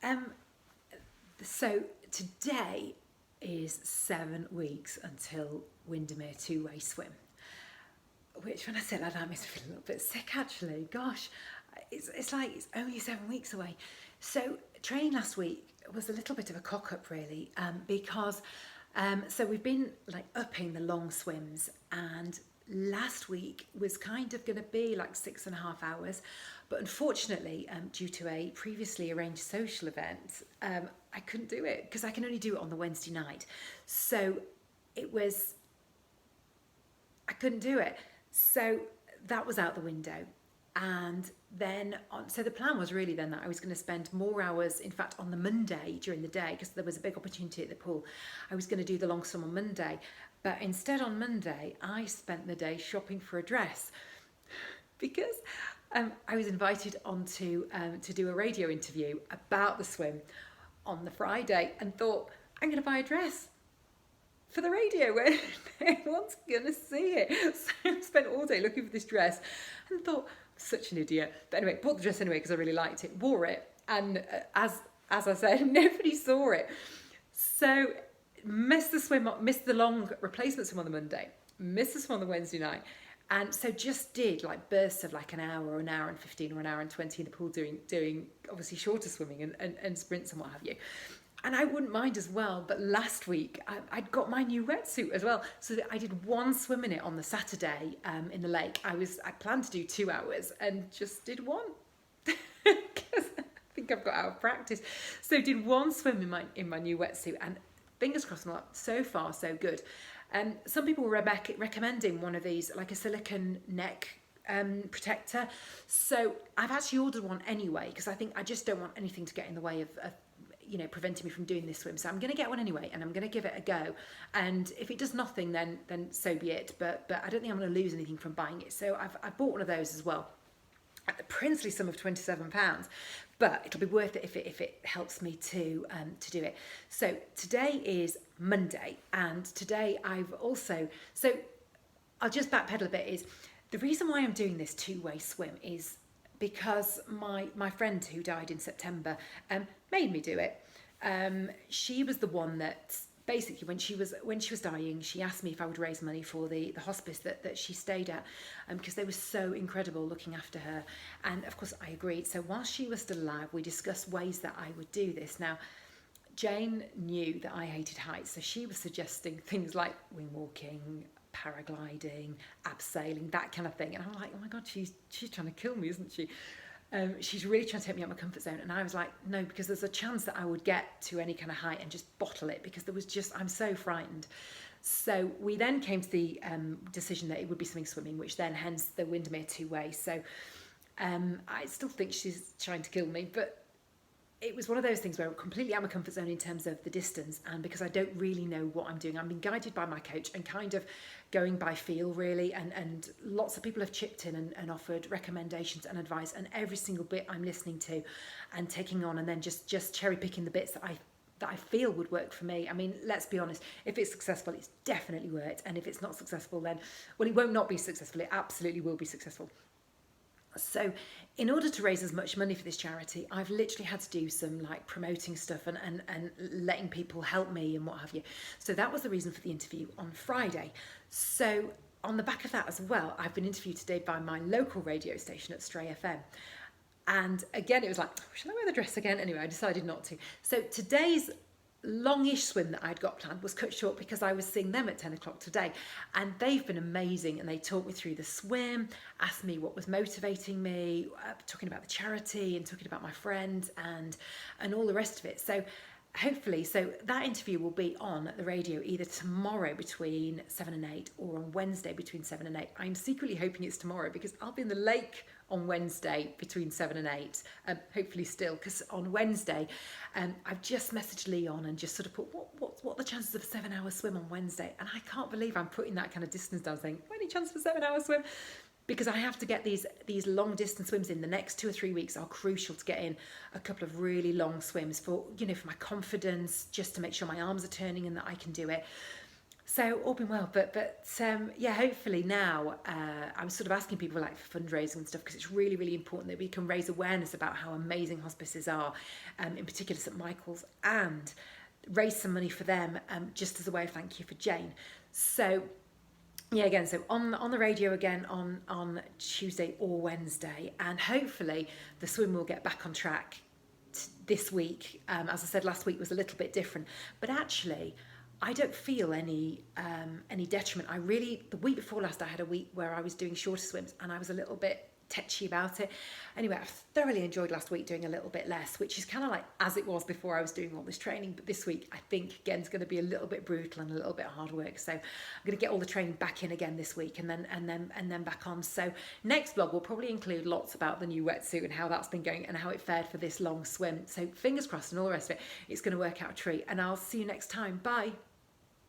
Um, so today is 7 weeks until Windermere two-way swim, which when I said that makes me feel a little bit sick actually. Gosh, it's like it's only 7 weeks away. So training last week was a little bit of a cock-up really, because so we've been like upping the long swims, and last week was kind of going to be like 6.5 hours, but unfortunately, due to a previously arranged social event, I couldn't do it because I can only do it on the Wednesday night. So it was, I couldn't do it. So that was out the window. And then, so the plan was really then that I was going to spend more hours, in fact, on the Monday during the day, because there was a big opportunity at the pool. I was going to do the long swim on Monday. But instead on Monday, I spent the day shopping for a dress because I was invited on to do a radio interview about the swim on the Friday and thought, I'm going to buy a dress for the radio where no one's going to see it. So I spent all day looking for this dress and thought, such an idiot. But anyway, bought the dress anyway because I really liked it, wore it, and as I said, nobody saw it. So missed the swim, missed the long replacement swim on the Monday, missed the swim on the Wednesday night, and so just did like bursts of like an hour or an hour and 15 or an hour and 20 in the pool doing obviously shorter swimming and sprints and what have you. And I wouldn't mind as well, but last week I'd got my new wetsuit as well. So that I did one swim in it on the Saturday in the lake. I planned to do 2 hours and just did one. Because I think I've got out of practice. So did one swim in my new wetsuit, and fingers crossed, so far so good. Some people were recommending one of these, like a silicone neck protector. So I've actually ordered one anyway, because I think I just don't want anything to get in the way of preventing me from doing this swim. So I'm going to get one anyway, and I'm going to give it a go. And if it does nothing, then so be it. But I don't think I'm going to lose anything from buying it. So I've bought one of those as well, at the princely sum of £27. But it'll be worth it if it helps me to do it. So today is Monday, and today I've also, so I'll just backpedal a bit, is the reason why I'm doing this two-way swim is because my friend who died in September made me do it. She was the one that basically when she was dying, she asked me if I would raise money for the hospice that she stayed at, because they were so incredible looking after her. And of course I agreed. So while she was still alive, we discussed ways that I would do this. Now, Jane knew that I hated heights, so she was suggesting things like wing walking, paragliding, abseiling, that kind of thing. And I'm like, oh my God, she's trying to kill me, isn't she? She's really trying to take me out of my comfort zone. And I was like, no, because there's a chance that I would get to any kind of height and just bottle it, because I'm so frightened. So we then came to the decision that it would be something swimming, which then hence the Windermere two-way. So I still think she's trying to kill me, but it was one of those things where I'm completely out of my comfort zone in terms of the distance, and because I don't really know what I'm doing. I'm being guided by my coach and kind of going by feel really, and lots of people have chipped in and offered recommendations and advice, and every single bit I'm listening to and taking on, and then just cherry picking the bits that I feel would work for me. I mean, let's be honest, if it's successful, it's definitely worked, and if it's not successful, then, well, it won't not be successful, it absolutely will be successful. So in order to raise as much money for this charity, I've literally had to do some like promoting stuff and letting people help me and what have you. So that was the reason for the interview on Friday. So on the back of that as well, I've been interviewed today by my local radio station at Stray FM. And again, it was like, shall I wear the dress again? Anyway, I decided not to. So today's longish swim that I'd got planned was cut short because I was seeing them at 10 o'clock today, and they've been amazing, and they talked me through the swim, asked me what was motivating me, talking about the charity and talking about my friend and all the rest of it. So hopefully, so that interview will be on the radio either tomorrow between 7 and 8 or on Wednesday between 7 and 8. I'm secretly hoping it's tomorrow because I'll be in the lake on Wednesday between 7 and 8, hopefully still, because on Wednesday I've just messaged Leon and just sort of put what are the chances of a 7-hour swim on Wednesday, and I can't believe I'm putting that kind of distance down, saying any chance of a 7-hour swim, because I have to get these long distance swims in. The next 2 or 3 weeks are crucial to get in a couple of really long swims for my confidence, just to make sure my arms are turning and that I can do it. So all been well, but yeah, hopefully now I'm sort of asking people like for fundraising and stuff because it's really, really important that we can raise awareness about how amazing hospices are, in particular St Michael's, and raise some money for them, just as a way of thank you for Jane. So yeah, again, so on the radio again on Tuesday or Wednesday, and hopefully the swim will get back on track this week. As I said, last week was a little bit different, but actually I don't feel any detriment. I really, the week before last, I had a week where I was doing shorter swims and I was a little bit tetchy about it. Anyway, I've thoroughly enjoyed last week doing a little bit less, which is kind of like as it was before I was doing all this training. But this week, I think again is going to be a little bit brutal and a little bit hard work. So I'm going to get all the training back in again this week, and then back on. So next vlog will probably include lots about the new wetsuit and how that's been going and how it fared for this long swim. So fingers crossed and all the rest of it, it's going to work out a treat. And I'll see you next time. Bye.